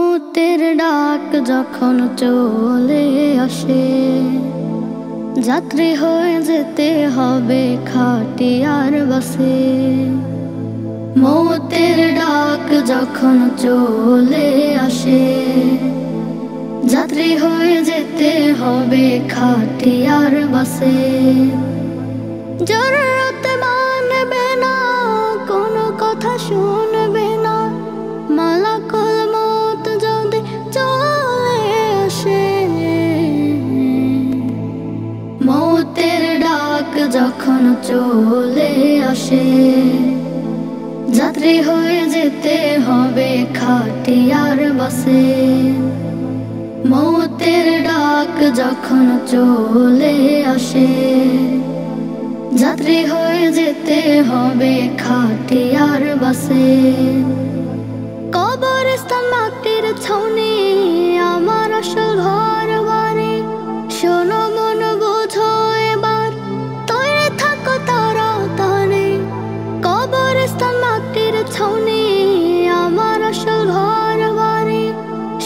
মৌতের ডাক যখন চলে আসে, যাত্রী হয়ে যেতে হবে খাটিয়ার বাসে। মৌতের ডাক যখন চলে আসে, যাত্রী হয়ে যেতে হবে খাটিয়ার বাসে। জরুরত মানবে না, কোনো কথা শুনবে না, মালাকুল মউত যদি চলে আসে। মউতের ডাক যখন চলে আসে, যাত্রী হয়ে যেতে হবে খাটিয়ার বাসে। মউতের ডাক যখন চলে আসে, যাত্রী হয়ে যেতে হবে খাটিয়ার বাসে। কবরস্থান মাটির ছাউনি আমার আসল ঘর বাড়ি, শোনো মন বোঝো এবার তৈরি থাকো তাড়াতাড়ি। কবরস্থান মাটির ছাউনি আমার আসল ঘর বাড়ি,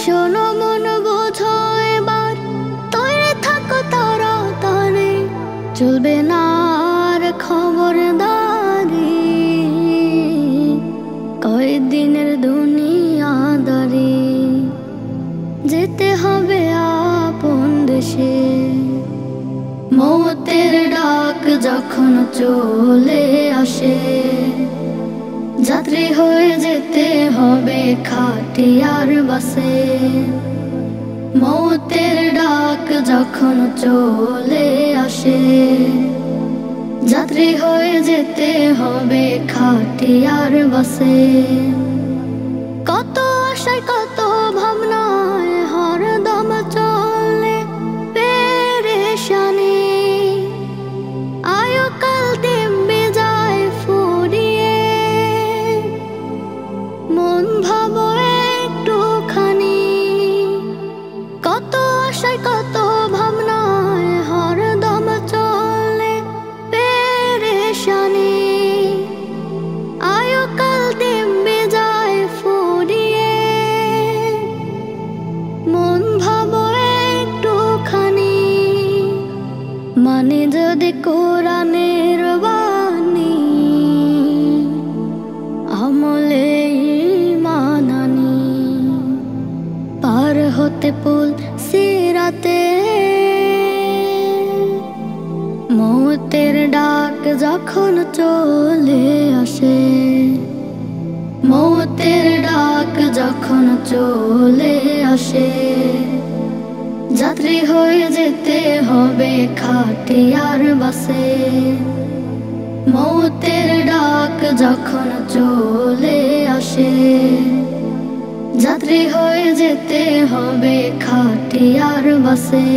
শোনো মন বোঝো এবার তৈরি থাকো তাড়াতাড়ি। চলবে না আর খবরদারি, কয়দিনের দুনিয়াদারি, যেতে হবে আপন দেশে। মউতের ডাক যখন চলে আসে, যাত্রী হয়ে যেতে হবে খাটিয়ার বাসে। মউতের ডাক যখন চলে আসে, যাত্রী হয়ে যেতে হবে খাটিয়ার বাসে। কত আশায় কত ভাবনায় হরদম চলে পেরেশানি, আয়ুকাল দিব্যে যায় ফুরিয়ে, মন ভাবো একটুখানি। কত আশায় কত ভাবনায় হরদম চলে পেরেশানি, আয়ুকাল দিব্যে যায় ফুরিয়ে, মন ভাবো একটুখানি। মানে যদি কোরআনের বাণী, আমলে ঈমান আনি, পার হতে পুল সিরাতে। মউতের ডাক যখন চলে আসে, মউতের ডাক যখন চলে আসে, যাত্রী হয়ে যেতে হবে খাটিয়ার বাসে। মউতের ডাক যখন চলে আসে, যাত্রী হয়ে যেতে হবে খাটিয়ার বাসে।